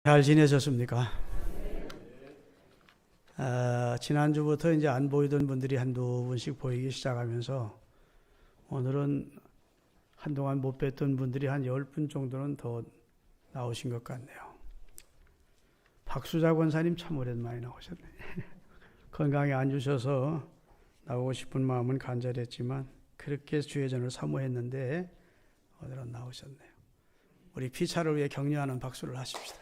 잘 지내셨습니까? 지난주부터 이제 안 보이던 분들이 한두 분씩 보이기 시작하면서 오늘은 한동안 못 뵀던 분들이 한 10분 정도는 더 나오신 것 같네요. 박수자 권사님 참 오랜만에 나오셨네. 건강이 안 주셔서 나오고 싶은 마음은 간절했지만 그렇게 주의 전을 사모했는데 오늘은 나오셨네요. 우리 피차를 위해 격려하는 박수를 하십시다.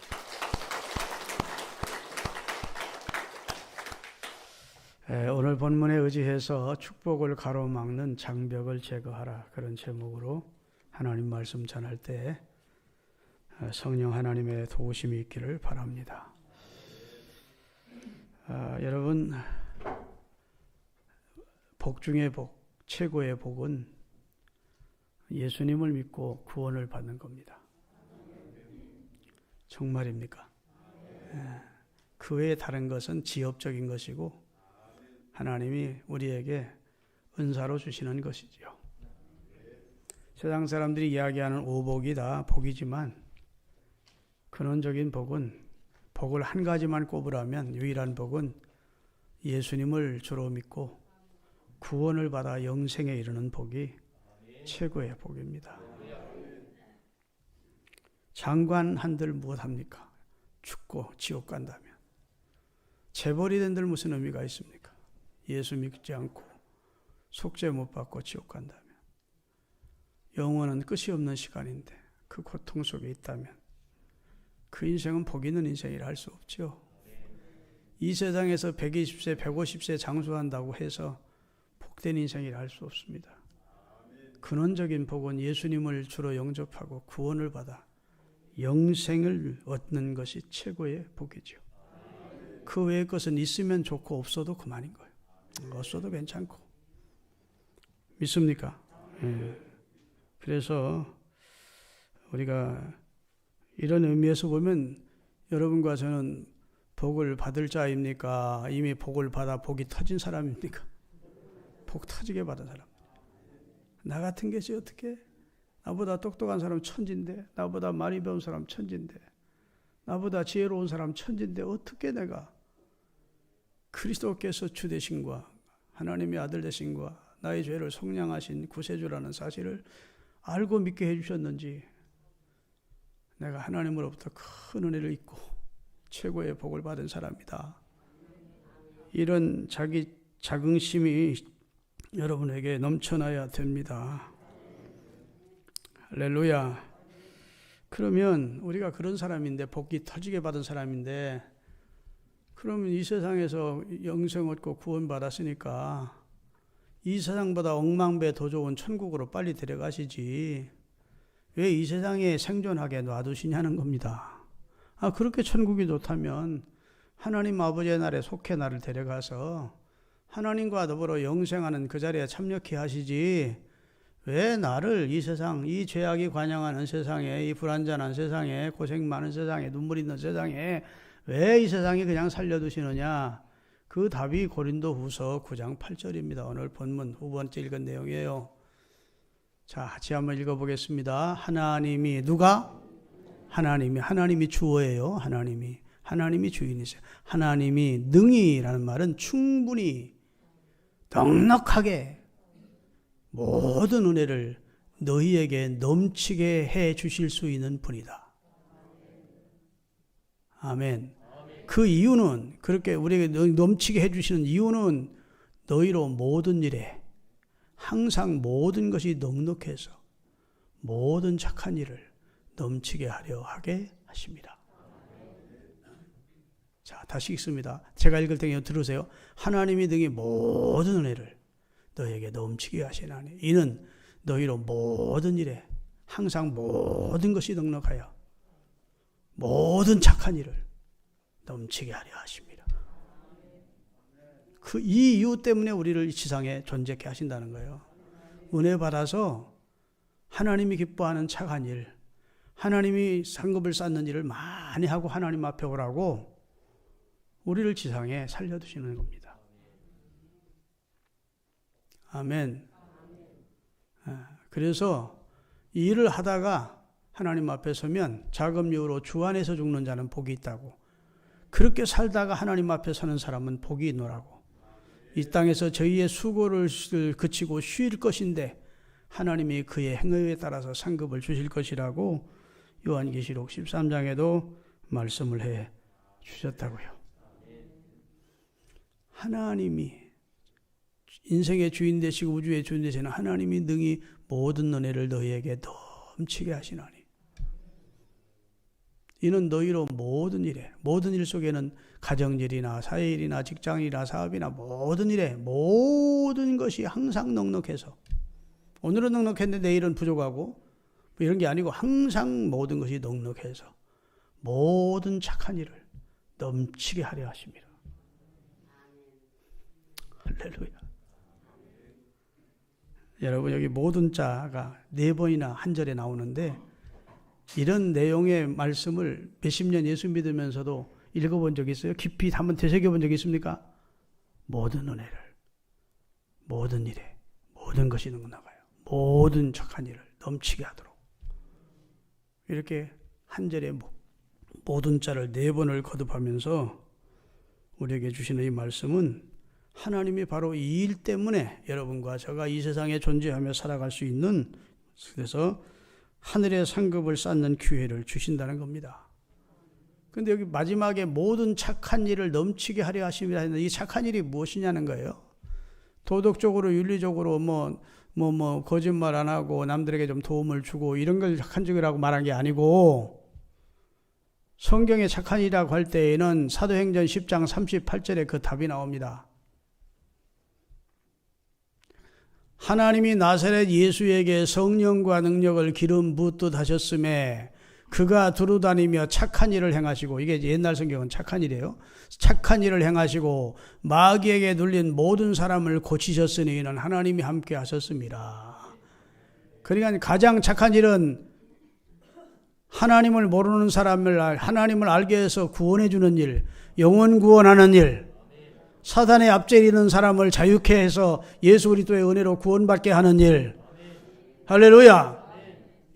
오늘 본문에 의지해서 축복을 가로막는 장벽을 제거하라, 그런 제목으로 하나님 말씀 전할 때 성령 하나님의 도우심이 있기를 바랍니다. 여러분, 복 중의 복, 최고의 복은 예수님을 믿고 구원을 받는 겁니다. 정말입니까? 그 외에 다른 것은 지엽적인 것이고 하나님이 우리에게 은사로 주시는 것이지요. 세상 사람들이 이야기하는 오복이 다 복이지만 근원적인 복은, 복을 한 가지만 꼽으라면 유일한 복은 예수님을 주로 믿고 구원을 받아 영생에 이르는 복이 최고의 복입니다. 장관 한들 무엇합니까? 죽고 지옥 간다면. 재벌이 된들 무슨 의미가 있습니까? 예수 믿지 않고 속죄 못 받고 지옥 간다면. 영원은 끝이 없는 시간인데 그 고통 속에 있다면 그 인생은 복 있는 인생이라 할 수 없죠. 이 세상에서 120세, 150세 장수한다고 해서 복된 인생이라 할 수 없습니다. 근원적인 복은 예수님을 주로 영접하고 구원을 받아 영생을 얻는 것이 최고의 복이죠. 그 외의 것은 있으면 좋고 없어도 그만인 거예요. 없어도 괜찮고. 믿습니까? 그래서 우리가 이런 의미에서 보면 여러분과 저는 복을 받을 자입니까? 이미 복을 받아 복이 터진 사람입니까? 복 터지게 받은 사람. 나 같은 것이 어떻게? 나보다 똑똑한 사람 천진데, 나보다 많이 배운 사람 천진데, 나보다 지혜로운 사람 천진데 어떻게 내가 그리스도께서 주 되신과 하나님의 아들 되신과 나의 죄를 속량하신 구세주라는 사실을 알고 믿게 해주셨는지 내가 하나님으로부터 큰 은혜를 입고 최고의 복을 받은 사람이다. 이런 자기 자긍심이 여러분에게 넘쳐나야 됩니다. 할렐루야. 그러면 우리가 그런 사람인데, 복이 터지게 받은 사람인데, 그러면 이 세상에서 영생 얻고 구원 받았으니까 이 세상보다 억만배 더 좋은 천국으로 빨리 데려가시지 왜 이 세상에 생존하게 놔두시냐는 겁니다. 그렇게 천국이 좋다면 하나님 아버지의 날에 속해 나를 데려가서 하나님과 더불어 영생하는 그 자리에 참여케 하시지 왜 나를 이 세상, 이 죄악이 관영하는 세상에, 이 불완전한 세상에, 고생 많은 세상에, 눈물 있는 세상에 왜 이 세상에 그냥 살려두시느냐? 그 답이 고린도후서 9장 8절입니다. 오늘 본문 두 번째 읽은 내용이에요. 자, 같이 한번 읽어보겠습니다. 하나님이 누가? 하나님이 주어예요. 하나님이 주인이세요. 하나님이 능히라는 말은 충분히 넉넉하게 모든 은혜를 너희에게 넘치게 해 주실 수 있는 분이다. 아멘. 그 이유는, 그렇게 우리에게 넘치게 해 주시는 이유는 너희로 모든 일에 항상 모든 것이 넉넉해서 모든 착한 일을 넘치게 하려 하게 하십니다. 자, 다시 읽습니다. 제가 읽을 테니 들으세요. 하나님이 능히 모든 은혜를 너희에게 넘치게 하시나니 이는 너희로 모든 일에 항상 모든 것이 넉넉하여 모든 착한 일을 넘치게 하려 하십니다. 이 이유 때문에 우리를 이 지상에 존재케 하신다는 거예요. 은혜 받아서 하나님이 기뻐하는 착한 일, 하나님이 상급을 쌓는 일을 많이 하고 하나님 앞에 오라고 우리를 지상에 살려두시는 겁니다. 아멘. 그래서 이 일을 하다가 하나님 앞에 서면 자금력으로 주 안에서 죽는 자는 복이 있다고. 그렇게 살다가 하나님 앞에 서는 사람은 복이 있노라고. 이 땅에서 저희의 수고를 그치고 쉴 것인데 하나님이 그의 행위에 따라서 상급을 주실 것이라고 요한계시록 13장에도 말씀을 해 주셨다고요. 하나님이 인생의 주인 되시고 우주의 주인 되시는 하나님이 능히 모든 은혜를 너희에게 넘치게 하시나니 이는 너희로 모든 일에, 모든 일 속에는 가정일이나 사회일이나 직장이나 사업이나 모든 일에 모든 것이 항상 넉넉해서, 오늘은 넉넉했는데 내일은 부족하고 뭐 이런 게 아니고 항상 모든 것이 넉넉해서 모든 착한 일을 넘치게 하려 하십니다. 할렐루야. 여러분, 여기 모든 자가 4번이나 한 절에 나오는데 이런 내용의 말씀을 몇십 년 예수 믿으면서도 읽어본 적 있어요? 깊이 한번 되새겨본 적 있습니까? 모든 은혜를, 모든 일에, 모든 것이 넉넉하여 모든 착한 일을 넘치게 하도록, 이렇게 한 절에 모든 자를 4번을 거듭하면서 우리에게 주시는 이 말씀은 하나님이 바로 이 일 때문에 여러분과 제가 이 세상에 존재하며 살아갈 수 있는, 그래서 하늘의 상급을 쌓는 기회를 주신다는 겁니다. 그런데 여기 마지막에 모든 착한 일을 넘치게 하려 하심이라 했는데 이 착한 일이 무엇이냐는 거예요. 도덕적으로 윤리적으로 거짓말 안 하고 남들에게 좀 도움을 주고 이런 걸 착한 일이라고 말한 게 아니고, 성경의 착한 일이라고 할 때에는 사도행전 10장 38절에 그 답이 나옵니다. 하나님이 나사렛 예수에게 성령과 능력을 기름 붓듯 하셨음에 그가 두루다니며 착한 일을 행하시고, 이게 옛날 성경은 착한 일이에요. 착한 일을 행하시고 마귀에게 눌린 모든 사람을 고치셨으니 이는 하나님이 함께 하셨습니다. 그러니까 가장 착한 일은 하나님을 모르는 사람을 하나님을 알게 해서 구원해 주는 일, 영혼 구원하는 일, 사단의 압제에 있는 사람을 자유케 해서 예수 그리스도의 은혜로 구원받게 하는 일, 할렐루야,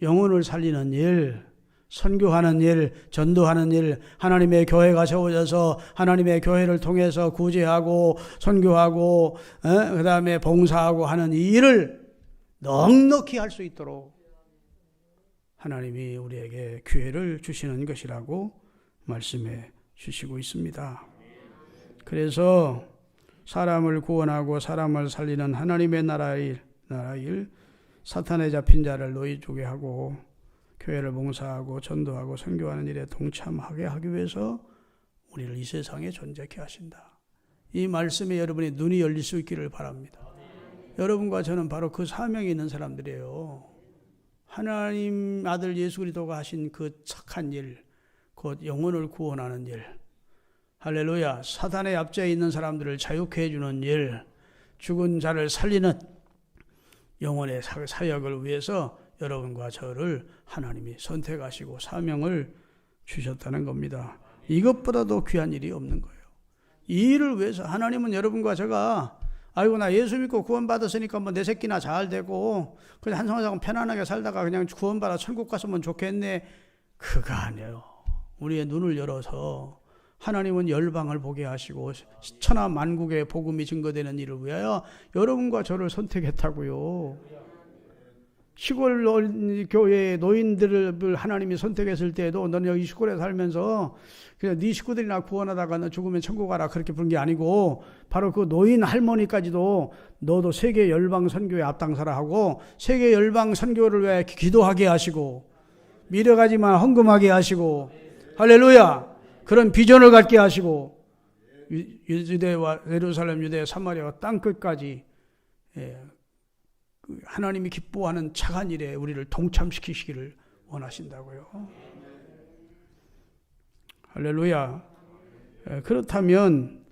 영혼을 살리는 일, 선교하는 일, 전도하는 일, 하나님의 교회가 세워져서 하나님의 교회를 통해서 구제하고 선교하고 그 다음에 봉사하고 하는 이 일을 넉넉히 할 수 있도록 하나님이 우리에게 기회를 주시는 것이라고 말씀해 주시고 있습니다. 그래서 사람을 구원하고 사람을 살리는 하나님의 나라 일, 사탄에 잡힌 자를 너희 쪽에 하고 교회를 봉사하고 전도하고 선교하는 일에 동참하게 하기 위해서 우리를 이 세상에 존재케 하신다. 이 말씀에 여러분의 눈이 열릴 수 있기를 바랍니다. 여러분과 저는 바로 그 사명이 있는 사람들이에요. 하나님 아들 예수 그리스도가 하신 그 착한 일, 곧 영혼을 구원하는 일, 할렐루야, 사단의 압제에 있는 사람들을 자유케 해주는 일, 죽은 자를 살리는 영혼의 사역을 위해서 여러분과 저를 하나님이 선택하시고 사명을 주셨다는 겁니다. 이것보다도 귀한 일이 없는 거예요. 이 일을 위해서 하나님은 여러분과 제가 아이고 나 예수 믿고 구원받았으니까 뭐 내 새끼나 잘 되고 그냥 한성하자고 편안하게 살다가 그냥 구원받아 천국 갔으면 좋겠네, 그거 아니에요. 우리의 눈을 열어서 하나님은 열방을 보게 하시고 천하 만국의 복음이 증거되는 일을 위하여 여러분과 저를 선택했다고요. 시골 교회의 노인들을 하나님이 선택했을 때에도 너는 여기 시골에 살면서 그냥 네 식구들이나 구원하다가 너 죽으면 천국 가라 그렇게 부른 게 아니고, 바로 그 노인 할머니까지도 너도 세계 열방 선교에 앞장서라 하고 세계 열방 선교를 위해 기도하게 하시고 미련하지만 헌금하게 하시고, 할렐루야, 그런 비전을 갖게 하시고 유대와 예루살렘, 유대, 사마리아 땅끝까지 하나님이 기뻐하는 착한 일에 우리를 동참시키시기를 원하신다고요. 할렐루야. 그렇다면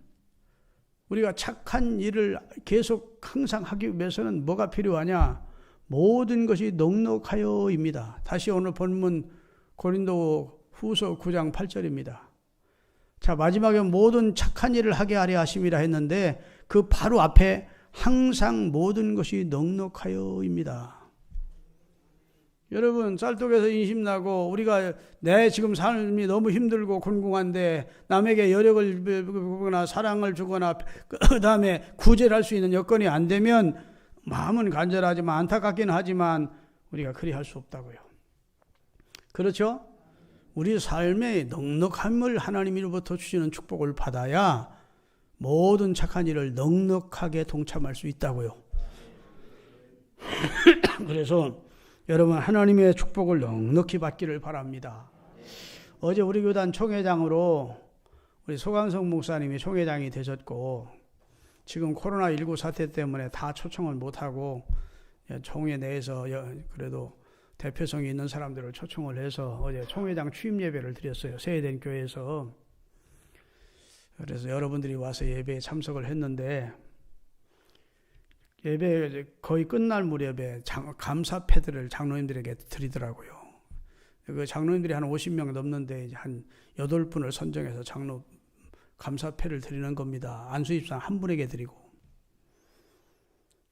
우리가 착한 일을 계속 항상 하기 위해서는 뭐가 필요하냐? 모든 것이 넉넉하여입니다. 다시 오늘 본문 고린도 후서 9장 8절입니다. 자, 마지막에 모든 착한 일을 하게 하려 하심이라 했는데 그 바로 앞에 항상 모든 것이 넉넉하여입니다. 여러분 쌀떡에서 인심나고 우리가 내 지금 삶이 너무 힘들고 곤궁한데 남에게 여력을 주거나 사랑을 주거나 그 다음에 구제를 할 수 있는 여건이 안 되면 마음은 간절하지만 안타깝긴 하지만 우리가 그리 할 수 없다고요. 그렇죠? 우리 삶의 넉넉함을 하나님으로부터 주시는 축복을 받아야 모든 착한 일을 넉넉하게 동참할 수 있다고요. 그래서 여러분 하나님의 축복을 넉넉히 받기를 바랍니다. 어제 우리 교단 총회장으로 우리 소강성 목사님이 총회장이 되셨고 지금 코로나19 사태 때문에 다 초청을 못하고 총회 내에서 그래도 대표성이 있는 사람들을 초청을 해서 어제 총회장 취임 예배를 드렸어요. 세해된 교회에서. 그래서 여러분들이 와서 예배에 참석을 했는데 예배 거의 끝날 무렵에 감사 패드를 장로님들에게 드리더라고요. 그 장로님들이 한 50명 넘는데 한 8분을 선정해서 장로 감사패를 드리는 겁니다. 안수집사 한 분에게 드리고.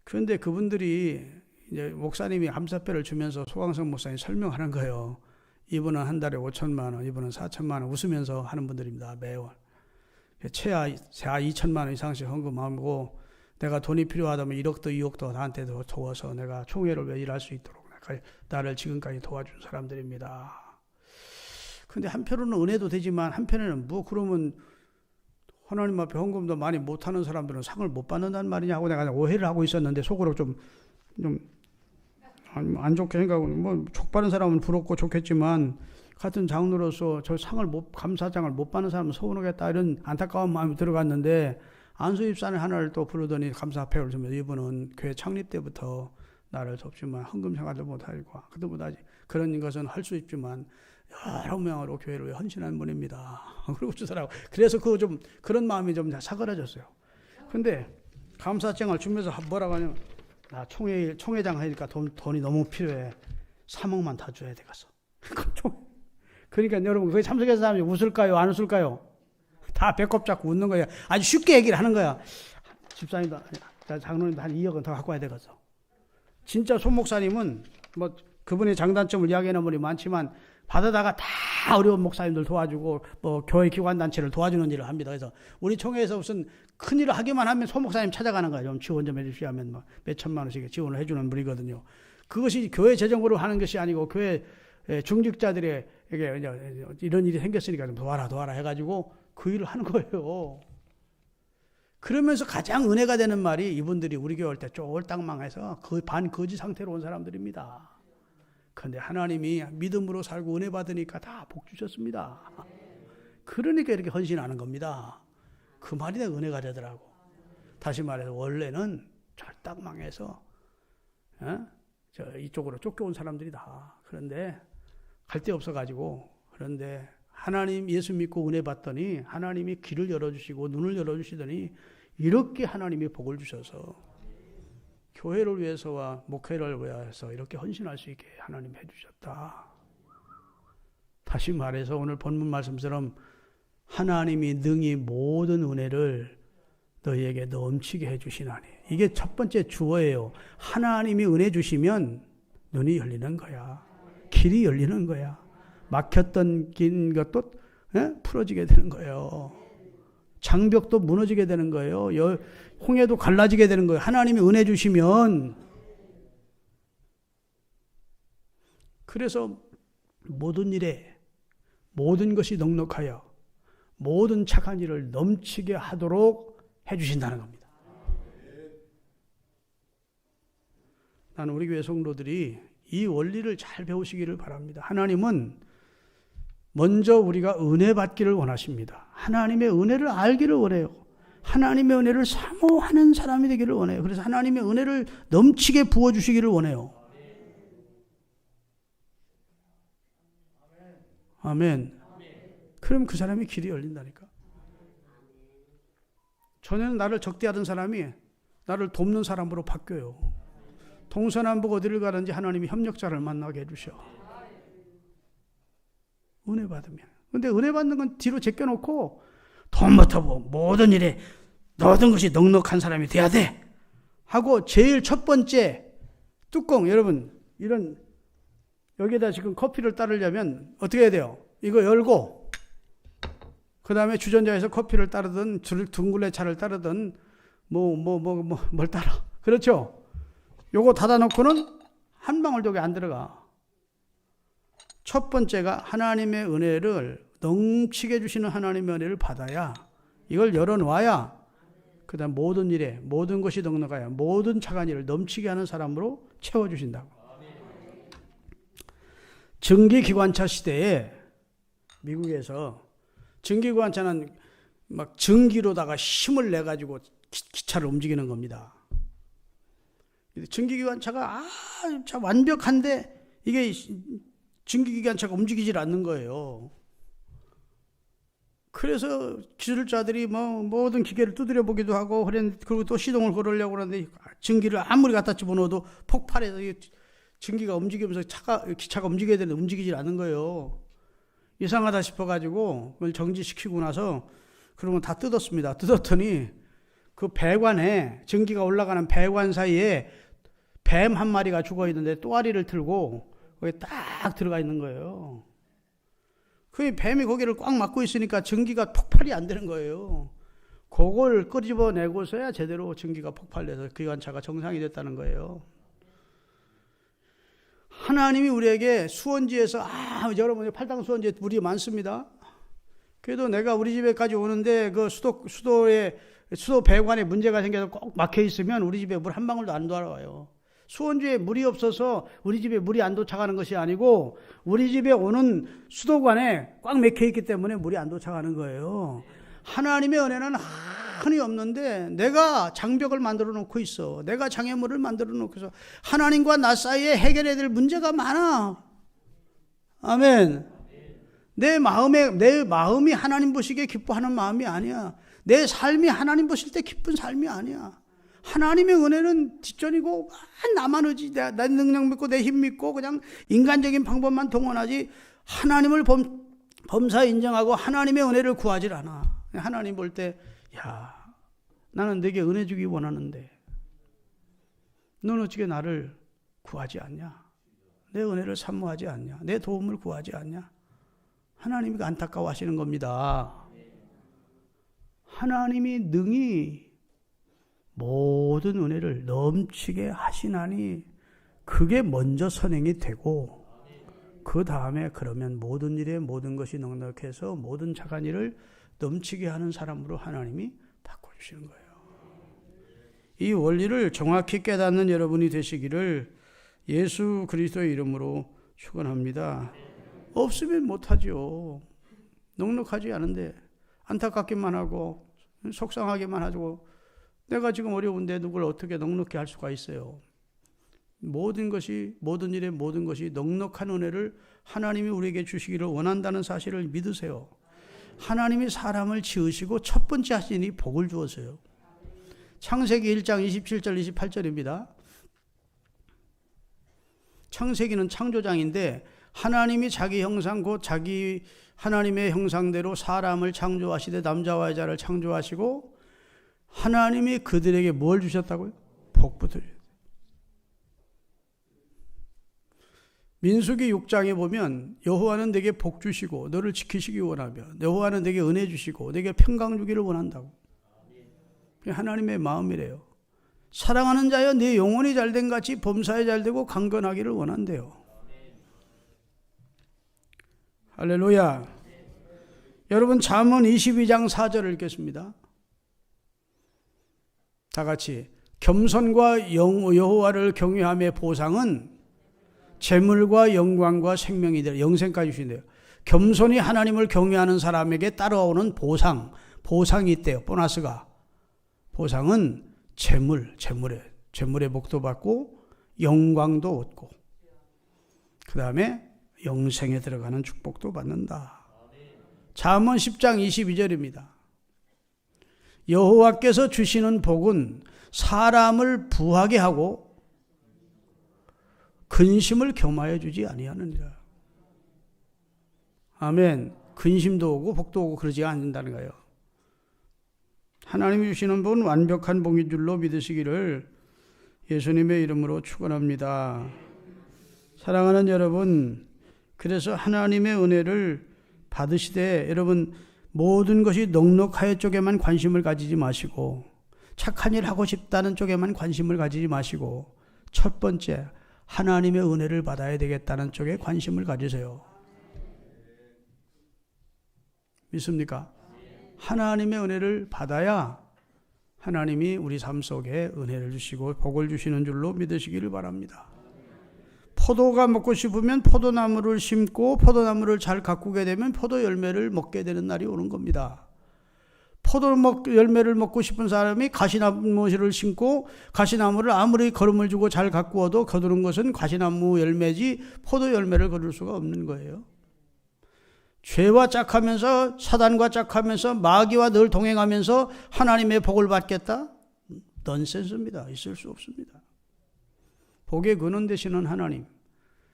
그런데 그분들이 이제 목사님이 감사패를 주면서 소강성 목사님 설명하는 거예요. 이분은 한 달에 5천만 원, 이분은 4천만 원 웃으면서 하는 분들입니다. 매월. 최하 2천만 원 이상씩 헌금하고 내가 돈이 필요하다면 1억도 2억도 나한테 도와서 내가 총회를 왜 일할 수 있도록 나를 지금까지 도와준 사람들입니다. 근데 한편으로는 은혜도 되지만 한편에는 뭐 그러면 하나님 앞에 헌금도 많이 못하는 사람들은 상을 못 받는다는 말이냐고 내가 오해를 하고 있었는데 속으로 좀 안 좋게 생각하고 뭐 족받은 사람은 부럽고 좋겠지만 같은 장로로서 저 감사장을 못 받는 사람은 서운하겠다 이런 안타까운 마음이 들어갔는데 안수집사는 하나를 또 부르더니 감사패를 주면 이분은 교회 창립 때부터 나를 돕지만 헌금 생활도 못하고 그도 못하지 그런 것은 할 수 있지만 여러 명으로 교회를 헌신한 분입니다. 그러고 주더라고. 그래서 그런 마음이 좀 사그라졌어요. 근데 감사장을 주면서 뭐라고 하냐면 나 총회장 하니까 돈이 너무 필요해. 3억만 다 줘야 돼 가서. 그러니까 여러분 거기 참석해서 사람이 웃을까요? 안 웃을까요? 다 배꼽 잡고 웃는 거야. 아주 쉽게 얘기를 하는 거야. 집사님도 장로님도 한 2억은 더 갖고 와야 되겠어. 진짜 손 목사님은 뭐 그분의 장단점을 이야기하는 분이 많지만 받아다가 다 어려운 목사님들 도와주고 뭐 교회 기관 단체를 도와주는 일을 합니다. 그래서 우리 총회에서 무슨 큰 일을 하기만 하면 손 목사님 찾아가는 거예요. 좀 지원 좀 해주시면 하면 뭐 몇 천만 원씩 지원을 해주는 분이거든요. 그것이 교회 재정으로 하는 것이 아니고 교회 중직자들에게 이런 일이 생겼으니까 좀 도와라 해가지고 그 일을 하는 거예요. 그러면서 가장 은혜가 되는 말이 이분들이 우리 교회 올 때 쫄딱망해서 그 반거지 상태로 온 사람들입니다. 그런데 하나님이 믿음으로 살고 은혜 받으니까 다 복 주셨습니다. 그러니까 이렇게 헌신하는 겁니다. 그 말이 내 은혜가 되더라고. 다시 말해서 원래는 쫄딱망해서 이쪽으로 쫓겨온 사람들이다. 그런데 갈 데 없어가지고 그런데 하나님 예수 믿고 은혜 받더니 하나님이 길을 열어주시고 눈을 열어주시더니 이렇게 하나님이 복을 주셔서 교회를 위해서와 목회를 위해서 이렇게 헌신할 수 있게 하나님 해주셨다. 다시 말해서 오늘 본문 말씀처럼 하나님이 능히 모든 은혜를 너희에게 넘치게 해주시나니 이게 첫 번째 주어예요. 하나님이 은혜 주시면 눈이 열리는 거야. 길이 열리는 거야. 막혔던 긴 것도 풀어지게 되는 거예요. 장벽도 무너지게 되는 거예요. 홍해도 갈라지게 되는 거예요. 하나님이 은혜 주시면. 그래서 모든 일에 모든 것이 넉넉하여 모든 착한 일을 넘치게 하도록 해주신다는 겁니다. 나는 우리 교회 성도들이 이 원리를 잘 배우시기를 바랍니다. 하나님은 먼저 우리가 은혜 받기를 원하십니다. 하나님의 은혜를 알기를 원해요. 하나님의 은혜를 사모하는 사람이 되기를 원해요. 그래서 하나님의 은혜를 넘치게 부어주시기를 원해요. 아멘. 그럼 그 사람이 길이 열린다니까. 전에는 나를 적대하던 사람이 나를 돕는 사람으로 바뀌어요. 동서남북 어디를 가든지 하나님이 협력자를 만나게 해주셔. 은혜 받으면. 근데 은혜 받는 건 뒤로 제껴놓고 돈부터 모든 일에 모든 것이 넉넉한 사람이 돼야 돼 하고 제일 첫 번째 뚜껑, 여러분 이런 여기에다 지금 커피를 따르려면 어떻게 해야 돼요? 이거 열고 그 다음에 주전자에서 커피를 따르든 둥글레 차를 따르든 뭘 따라. 그렇죠? 요거 닫아놓고는 한 방울도 여기 안 들어가. 첫 번째가 하나님의 은혜를 넘치게 주시는 하나님의 은혜를 받아야, 이걸 열어놓아야 그 다음 모든 일에 모든 것이 넉넉하여 모든 착한 일을 넘치게 하는 사람으로 채워주신다고. 증기기관차 시대에 미국에서 증기기관차는 막 증기로다가 힘을 내가지고 기차를 움직이는 겁니다. 증기기관차가 참 완벽한데 이게 증기기관차가 움직이질 않는 거예요. 그래서 기술자들이 모든 기계를 두드려 보기도 하고 그리고 또 시동을 걸으려고 그러는데 증기를 아무리 갖다 집어넣어도 폭발해서 증기가 움직이면서 기차가 움직여야 되는데 움직이질 않는 거예요. 이상하다 싶어가지고 그걸 정지시키고 나서 그러면 다 뜯었습니다. 뜯었더니 그 배관에, 증기가 올라가는 배관 사이에 뱀 한 마리가 죽어 있는데 또아리를 틀고 거기에 딱 들어가 있는 거예요. 그 뱀이 거기를 꽉 막고 있으니까 증기가 폭발이 안 되는 거예요. 그걸 끄집어내고서야 제대로 증기가 폭발돼서 기관차가 정상이 됐다는 거예요. 하나님이 우리에게 수원지에서 여러분 팔당 수원지에 물이 많습니다. 그래도 내가 우리 집에까지 오는데 그 수도 배관에 문제가 생겨서 꼭 막혀 있으면 우리 집에 물 한 방울도 안 돌아와요. 수원주에 물이 없어서 우리 집에 물이 안 도착하는 것이 아니고 우리 집에 오는 수도관에 꽉 막혀 있기 때문에 물이 안 도착하는 거예요. 하나님의 은혜는 한이 없는데 내가 장벽을 만들어 놓고 있어. 내가 장애물을 만들어 놓고서 하나님과 나 사이에 해결해야 될 문제가 많아. 아멘. 내 마음이 하나님 보시기에 기뻐하는 마음이 아니야. 내 삶이 하나님 보실 때 기쁜 삶이 아니야. 하나님의 은혜는 뒷전이고 나만 의지, 내 능력 믿고 내 힘 믿고 그냥 인간적인 방법만 동원하지 하나님을 범사 인정하고 하나님의 은혜를 구하질 않아. 하나님 볼 때 나는 네게 은혜 주기 원하는데 넌 어떻게 나를 구하지 않냐? 내 은혜를 사모하지 않냐? 내 도움을 구하지 않냐? 하나님이 안타까워하시는 겁니다. 하나님이 능히 모든 은혜를 넘치게 하시나니 그게 먼저 선행이 되고 그 다음에 그러면 모든 일에 모든 것이 넉넉해서 모든 착한 일을 넘치게 하는 사람으로 하나님이 바꿔주시는 거예요. 이 원리를 정확히 깨닫는 여러분이 되시기를 예수 그리스도의 이름으로 축원합니다. 없으면 못하죠. 넉넉하지 않은데 안타깝기만 하고 속상하기만 하고 내가 지금 어려운데 누굴 어떻게 넉넉히 할 수가 있어요. 모든 일에 모든 것이 넉넉한 은혜를 하나님이 우리에게 주시기를 원한다는 사실을 믿으세요. 하나님이 사람을 지으시고 첫 번째 하신 일이 복을 주었어요. 창세기 1장 27절 28절입니다. 창세기는 창조장인데 하나님이 자기 형상 곧 자기 하나님의 형상대로 사람을 창조하시되 남자와 여자를 창조하시고 하나님이 그들에게 뭘 주셨다고요? 복부터. 민수기 6장에 보면 여호와는 내게 복 주시고 너를 지키시기 원하며 여호와는 내게 은혜 주시고 내게 평강 주기를 원한다고. 하나님의 마음이래요. 사랑하는 자여 네 영혼이 잘된 같이 범사에 잘되고 강건하기를 원한대요. 할렐루야. 여러분 잠언 22장 4절을 읽겠습니다. 다 같이 겸손과 여호와를 경외함의 보상은 재물과 영광과 생명이 되라. 영생까지 주신대요. 겸손히 하나님을 경외하는 사람에게 따라오는 보상이 있대요. 보너스가. 보상은 재물의 복도 받고 영광도 얻고 그 다음에 영생에 들어가는 축복도 받는다. 잠언 10장 22절입니다. 여호와께서 주시는 복은 사람을 부하게 하고 근심을 겸하여 주지 아니하느니라. 아멘. 근심도 오고 복도 오고 그러지 않는다는 거예요. 하나님이 주시는 복은 완벽한 복인 줄로 믿으시기를 예수님의 이름으로 축원합니다. 사랑하는 여러분, 그래서 하나님의 은혜를 받으시되 여러분 모든 것이 넉넉하여 쪽에만 관심을 가지지 마시고 착한 일 하고 싶다는 쪽에만 관심을 가지지 마시고 첫 번째 하나님의 은혜를 받아야 되겠다는 쪽에 관심을 가지세요. 믿습니까? 하나님의 은혜를 받아야 하나님이 우리 삶 속에 은혜를 주시고 복을 주시는 줄로 믿으시기를 바랍니다. 포도가 먹고 싶으면 포도나무를 심고 포도나무를 잘 가꾸게 되면 포도 열매를 먹게 되는 날이 오는 겁니다. 열매를 먹고 싶은 사람이 가시나무를 심고 가시나무를 아무리 거름을 주고 잘 가꾸어도 거두는 것은 가시나무 열매지 포도 열매를 거둘 수가 없는 거예요. 죄와 짝하면서 사단과 짝하면서 마귀와 늘 동행하면서 하나님의 복을 받겠다? 넌센스입니다. 있을 수 없습니다. 복의 근원 되시는 하나님.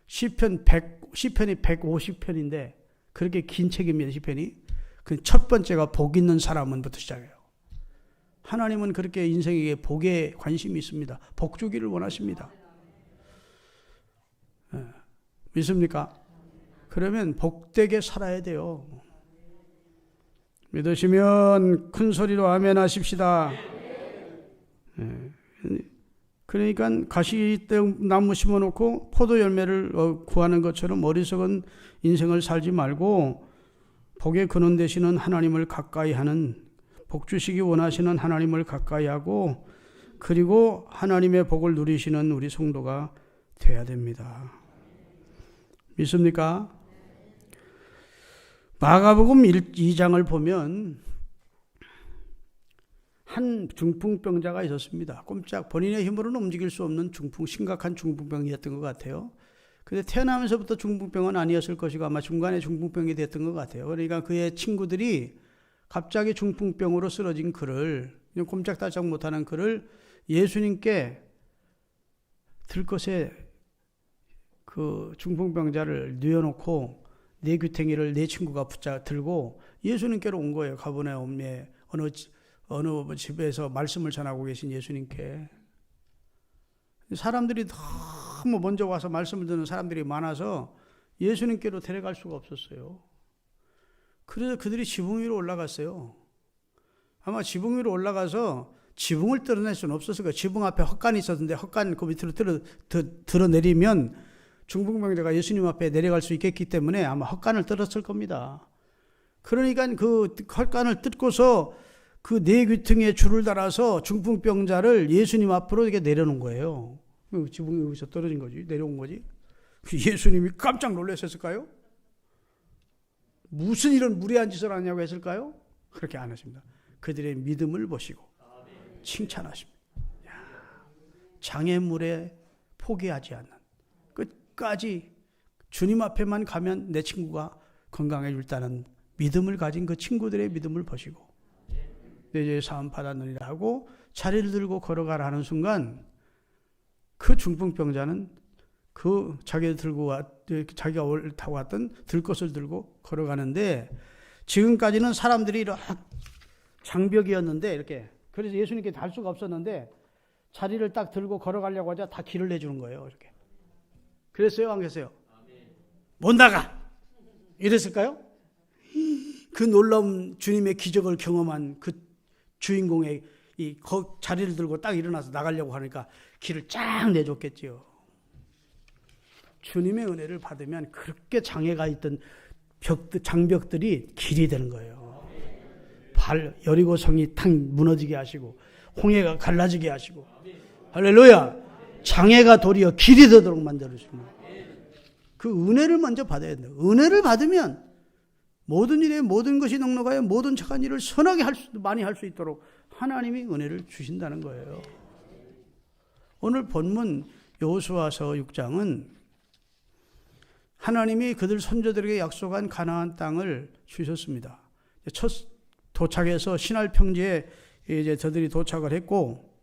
시편이 150편인데 그렇게 긴 책입니다. 시편이. 그 첫 번째가 복 있는 사람은부터 시작해요. 하나님은 그렇게 인생에게 복에 관심이 있습니다. 복 주기를 원하십니다. 네. 믿습니까? 그러면 복되게 살아야 돼요. 믿으시면 큰 소리로 아멘 하십시다. 네. 그러니까 가시나무 심어놓고 포도 열매를 구하는 것처럼 어리석은 인생을 살지 말고 복의 근원 되시는 하나님을 가까이 하는, 복 주시기 원하시는 하나님을 가까이 하고 그리고 하나님의 복을 누리시는 우리 성도가 되어야 됩니다. 믿습니까? 마가복음 2장을 보면 한 중풍병자가 있었습니다. 꼼짝 본인의 힘으로는 움직일 수 없는 심각한 중풍병이었던 것 같아요. 근데 태어나면서부터 중풍병은 아니었을 것이고 아마 중간에 중풍병이 됐던 것 같아요. 그러니까 그의 친구들이 갑자기 중풍병으로 쓰러진 그를, 꼼짝달싹 못하는 그를 예수님께 들것에 그 중풍병자를 뉘어놓고 내 귀퉁이를 내 친구가 들고 예수님께로 온 거예요. 가버나움에 어느 집에서 말씀을 전하고 계신 예수님께. 사람들이 너무 먼저 와서 말씀을 듣는 사람들이 많아서 예수님께로 데려갈 수가 없었어요. 그래서 그들이 지붕 위로 올라갔어요. 아마 지붕 위로 올라가서 지붕을 뜯어낼 수는 없었을 거예요. 지붕 앞에 헛간이 있었는데 헛간 그 밑으로 드러내리면 중풍병자가 예수님 앞에 내려갈 수 있겠기 때문에 아마 헛간을 뜯었을 겁니다. 그러니까 그 헛간을 뜯고서 그 네 귀퉁이에 줄을 달아서 중풍병자를 예수님 앞으로 이렇게 내려놓은 거예요. 지붕이 여기서 떨어진 거지, 내려온 거지. 예수님이 깜짝 놀라셨을까요? 무슨 이런 무례한 짓을 하냐고 했을까요? 그렇게 안 하십니다. 그들의 믿음을 보시고 칭찬하십니다. 장애물에 포기하지 않는, 끝까지 주님 앞에만 가면 내 친구가 건강해질다는 믿음을 가진 그 친구들의 믿음을 보시고 내 죄의 사함 받았느니라 하고 자리를 들고 걸어가라 하는 순간 그 중풍병자는 그 자기가 타고 왔던 들것을 들고 걸어가는데, 지금까지는 사람들이 이렇게 장벽이었는데 이렇게, 그래서 예수님께 달 수가 없었는데 자리를 딱 들고 걸어가려고 하자 다 길을 내주는 거예요. 이렇게. 그랬어요? 안 그랬어요? 못 나가! 이랬을까요? 그 놀라운 주님의 기적을 경험한 그 주인공의 자리를 들고 딱 일어나서 나가려고 하니까 길을 쫙 내줬겠지요. 주님의 은혜를 받으면 그렇게 장애가 있던 장벽들이 길이 되는 거예요. 여리고성이 탁 무너지게 하시고 홍해가 갈라지게 하시고, 할렐루야! 장애가 도리어 길이 되도록 만들어주시는 그 은혜를 먼저 받아야 돼요. 은혜를 받으면 모든 일에 모든 것이 넉넉하여 모든 착한 일을 선하게 많이 할 수 있도록 하나님이 은혜를 주신다는 거예요. 오늘 본문 여호수아서 6장은 하나님이 그들 선조들에게 약속한 가나안 땅을 주셨습니다. 첫 도착해서 시날 평지에 이제 저들이 도착을 했고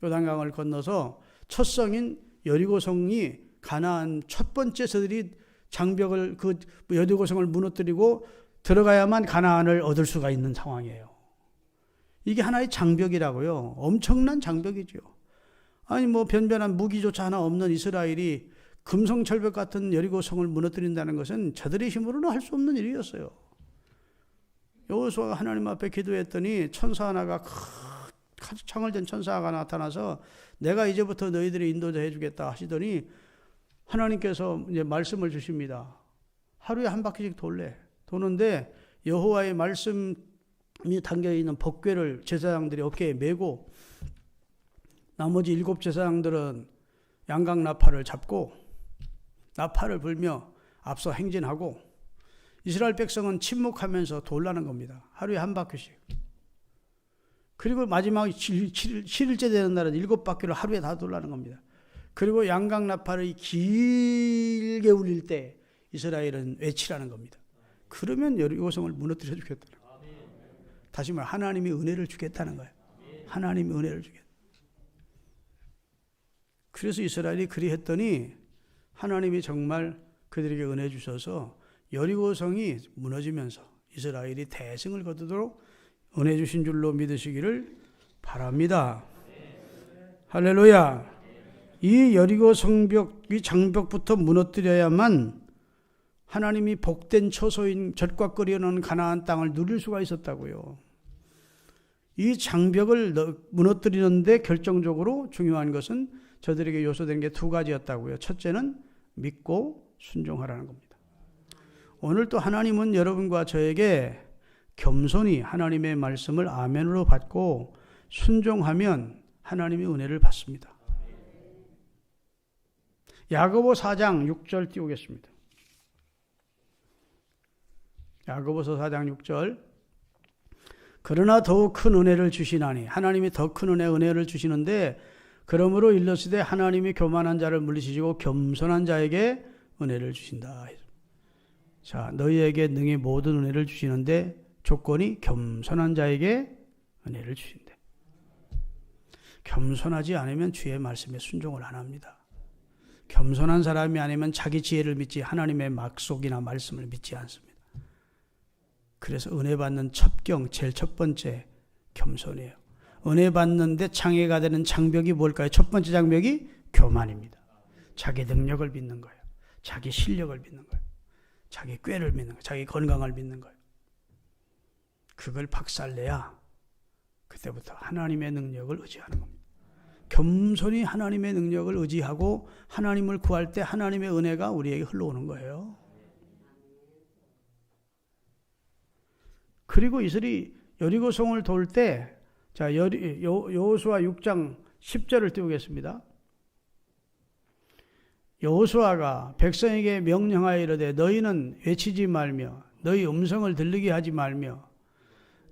요단강을 건너서 첫 성인 여리고성이 가나안 첫 번째 저들이 장벽을 그 여리고성을 무너뜨리고 들어가야만 가나안을 얻을 수가 있는 상황이에요. 이게 하나의 장벽이라고요. 엄청난 장벽이죠. 아니 변변한 무기조차 하나 없는 이스라엘이 금성철벽 같은 여리고성을 무너뜨린다는 것은 저들의 힘으로는 할 수 없는 일이었어요. 여호수아가 하나님 앞에 기도했더니 천사 하나가 창을 든 천사가 나타나서 내가 이제부터 너희들의 인도자 해주겠다 하시더니 하나님께서 이제 말씀을 주십니다. 하루에 한 바퀴씩 도는데 여호와의 말씀이 담겨있는 법궤를 제사장들이 어깨에 메고 나머지 7 제사장들은 양각 나팔을 잡고 나팔을 불며 앞서 행진하고 이스라엘 백성은 침묵하면서 돌라는 겁니다. 하루에 한 바퀴씩. 그리고 마지막 7일째 되는 날은 7바퀴를 하루에 다 돌라는 겁니다. 그리고 양각 나팔이 길게 울릴 때 이스라엘은 외치라는 겁니다. 그러면 여리고성을 무너뜨려 주겠다는 거예요. 다시 말해 하나님이 은혜를 주겠다는 거예요. 하나님이 은혜를 주겠다. 그래서 이스라엘이 그리했더니 하나님이 정말 그들에게 은혜 주셔서 여리고성이 무너지면서 이스라엘이 대승을 거두도록 은혜 주신 줄로 믿으시기를 바랍니다. 할렐루야. 이 여리고 성벽, 이 장벽부터 무너뜨려야만 하나님이 복된 처소인 젖과 끓여놓은 가나안 땅을 누릴 수가 있었다고요. 이 장벽을 무너뜨리는데 결정적으로 중요한 것은 저들에게 요소된 게 2가지였다고요. 첫째는 믿고 순종하라는 겁니다. 오늘 또 하나님은 여러분과 저에게 겸손히 하나님의 말씀을 아멘으로 받고 순종하면 하나님의 은혜를 받습니다. 야고보 4장 6절 띄우겠습니다. 야고보서 4장 6절. 그러나 더욱 큰 은혜를 주시나니, 하나님이 더 큰 은혜를 주시는데 그러므로 일러스되 하나님이 교만한 자를 물리시고 겸손한 자에게 은혜를 주신다. 자, 너희에게 능히 모든 은혜를 주시는데 조건이 겸손한 자에게 은혜를 주신대. 겸손하지 않으면 주의 말씀에 순종을 안 합니다. 겸손한 사람이 아니면 자기 지혜를 믿지 하나님의 약속이나 말씀을 믿지 않습니다. 그래서 은혜 받는 첩경, 제일 첫 번째 겸손이에요. 은혜 받는데 장애가 되는 장벽이 뭘까요? 첫 번째 장벽이 교만입니다. 자기 능력을 믿는 거예요. 자기 실력을 믿는 거예요. 자기 꾀를 믿는 거예요. 자기 건강을 믿는 거예요. 그걸 박살내야 그때부터 하나님의 능력을 의지하는 겁니다. 겸손히 하나님의 능력을 의지하고 하나님을 구할 때 하나님의 은혜가 우리에게 흘러오는 거예요. 그리고 이슬이 여리고성을 돌 때, 자, 여호수아 6장 10절을 띄우겠습니다. 여호수아가 백성에게 명령하여 이르되 너희는 외치지 말며 너희 음성을 들리게 하지 말며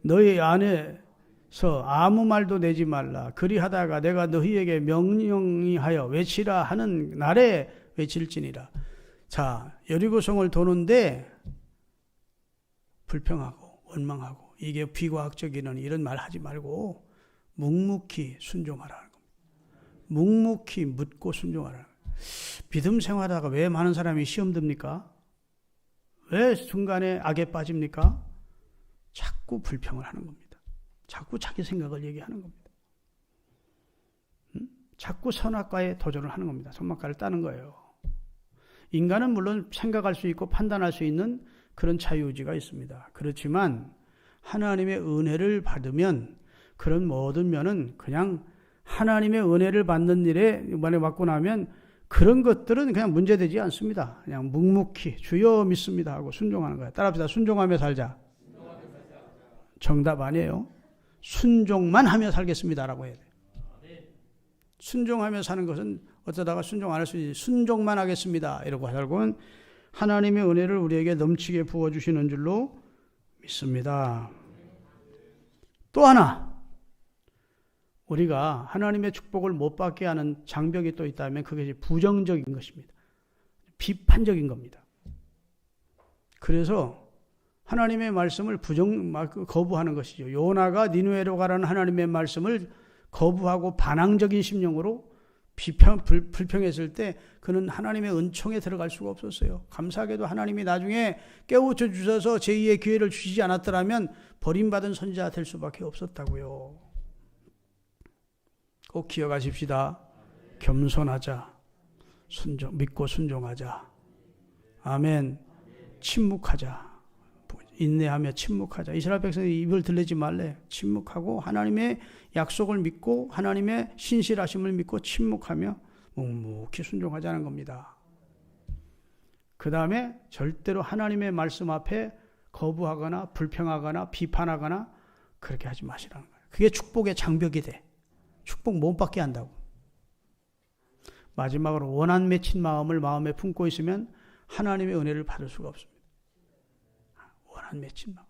너희 안에서 아무 말도 내지 말라. 그리하다가 내가 너희에게 명령하여 외치라 하는 날에 외칠지니라. 자, 여리고성을 도는데 불평하고 원망하고 이게 비과학적이는 이런 말 하지 말고 묵묵히 순종하라는 겁니다. 묵묵히 묻고 순종하라는 겁니다. 믿음 생활하다가 왜 많은 사람이 시험 듭니까? 왜 순간에 악에 빠집니까? 자꾸 불평을 하는 겁니다. 자꾸 자기 생각을 얘기하는 겁니다. 자꾸 선악과에 도전을 하는 겁니다. 선악과를 따는 거예요. 인간은 물론 생각할 수 있고 판단할 수 있는 그런 자유의지가 있습니다. 그렇지만 하나님의 은혜를 받으면 그런 모든 면은 그냥 하나님의 은혜를 받는 일에 이번에 받고 나면 그런 것들은 그냥 문제되지 않습니다. 그냥 묵묵히 주여 믿습니다 하고 순종하는 거예요. 따라합시다. 순종하며 살자. 정답 아니에요. 순종만 하며 살겠습니다라고 해야 돼요. 순종하며 사는 것은 어쩌다가 순종 안 할 수 있지. 순종만 하겠습니다 이러고 살고는 하나님의 은혜를 우리에게 넘치게 부어주시는 줄로 믿습니다. 또 하나, 우리가 하나님의 축복을 못 받게 하는 장벽이 또 있다면 그것이 부정적인 것입니다. 비판적인 겁니다. 그래서 하나님의 말씀을 거부하는 것이죠. 요나가 니느웨로 가라는 하나님의 말씀을 거부하고 반항적인 심령으로 불평했을 때 그는 하나님의 은총에 들어갈 수가 없었어요. 감사하게도 하나님이 나중에 깨우쳐 주셔서 제2의 기회를 주시지 않았더라면 버림받은 선지자 될 수밖에 없었다고요. 꼭 기억하십시다. 겸손하자. 믿고 순종하자. 아멘. 침묵하자. 인내하며 침묵하자. 이스라엘 백성이 입을 들리지 말래. 침묵하고 하나님의 약속을 믿고 하나님의 신실하심을 믿고 침묵하며 묵묵히 순종하자는 겁니다. 그 다음에 절대로 하나님의 말씀 앞에 거부하거나 불평하거나 비판하거나 그렇게 하지 마시라는 거예요. 그게 축복의 장벽이 돼. 축복 못 받게 한다고. 마지막으로 원한 맺힌 마음을 마음에 품고 있으면 하나님의 은혜를 받을 수가 없습니다. 원한 맺힌 마음.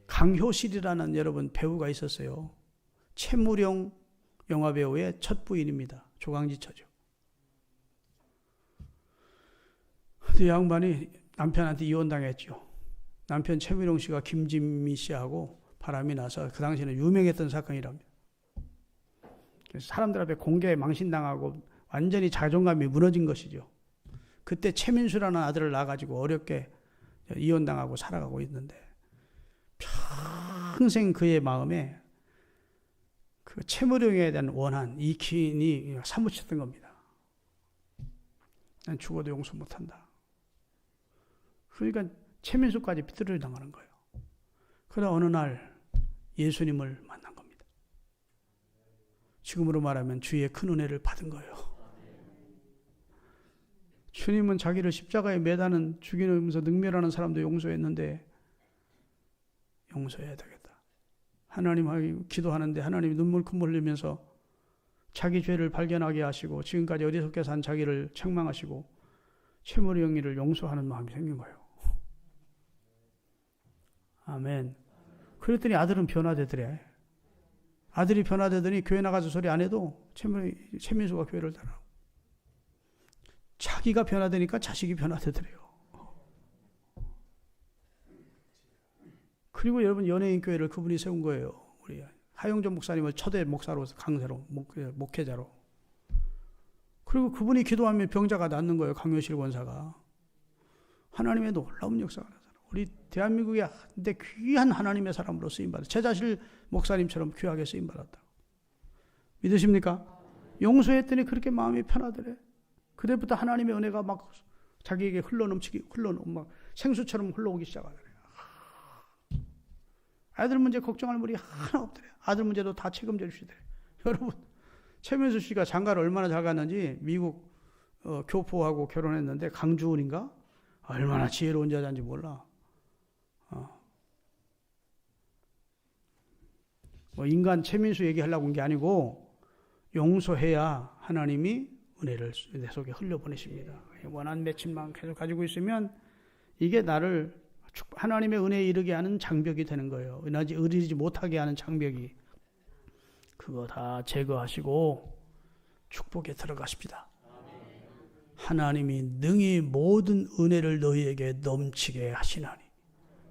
강효실이라는 여러분 배우가 있었어요. 채무령 영화배우의 첫 부인입니다. 조강지처죠. 그 양반이 남편한테 이혼당했죠. 남편 채무령 씨가 김진미 씨하고 바람이 나서 그 당시에는 유명했던 사건이랍니다. 사람들 앞에 공개 망신당하고 완전히 자존감이 무너진 것이죠. 그때 최민수라는 아들을 낳아가지고 어렵게 이혼당하고 살아가고 있는데 평생 그의 마음에 그 채무령에 대한 원한, 이 기인이 사무쳤던 겁니다. 난 죽어도 용서 못한다. 그러니까 최민수까지 비틀을 당하는 거예요. 그러다 어느 날 예수님을 만난 겁니다. 지금으로 말하면 주의 큰 은혜를 받은 거예요. 주님은 자기를 십자가에 매다는 죽이면서 능멸하는 사람도 용서했는데 용서해야 되겠다. 하나님 기도하는데 하나님이 눈물 콧물 흘리면서 자기 죄를 발견하게 하시고 지금까지 어리석게 산 자기를 책망하시고 채무령이를 용서하는 마음이 생긴 거예요. 아멘. 그랬더니 아들은 변화되더래. 아들이 변화되더니 교회 나가서 소리 안 해도 최민수가 교회를 따라. 자기가 변화되니까 자식이 변화되더래요. 그리고 여러분 연예인 교회를 그분이 세운 거예요. 우리 하용전 목사님을 초대 목사로 강세로 목회자로. 그리고 그분이 기도하면 병자가 낫는 거예요. 강효실 권사가. 하나님의 놀라운 역사가 나타나. 우리 대한민국의 한데 귀한 하나님의 사람으로 쓰임받았다. 제자실 목사님처럼 귀하게 쓰임받았다. 믿으십니까? 용서했더니 그렇게 마음이 편하더래. 그때부터 하나님의 은혜가 막 자기에게 막 생수처럼 흘러오기 시작하더래. 아이들 문제 걱정할 물이 하나 없더래. 아들 문제도 다 책임져 주시더래. 여러분, 최민수 씨가 장가를 얼마나 잘 갔는지 미국 교포하고 결혼했는데 강주은인가? 얼마나 지혜로운 여자인지 몰라. 뭐 인간 최민수 얘기하려고 한 게 아니고 용서해야 하나님이 은혜를 내 속에 흘려보내십니다. 원한 맺힌만 계속 가지고 있으면 이게 나를 하나님의 은혜에 이르게 하는 장벽이 되는 거예요. 이르지 못하게 하는 장벽이. 그거 다 제거하시고 축복에 들어가십니다. 하나님이 능히 모든 은혜를 너희에게 넘치게 하시나니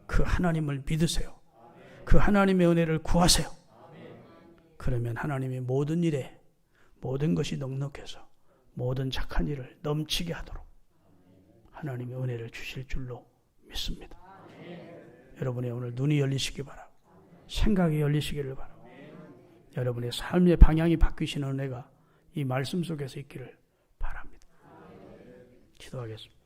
그 하나님을 믿으세요. 그 하나님의 은혜를 구하세요. 그러면 하나님이 모든 일에 모든 것이 넉넉해서 모든 착한 일을 넘치게 하도록 하나님의 은혜를 주실 줄로 믿습니다. 여러분의 오늘 눈이 열리시기 바라고 생각이 열리시기를 바라고 여러분의 삶의 방향이 바뀌시는 은혜가 이 말씀 속에서 있기를 바랍니다. 기도하겠습니다.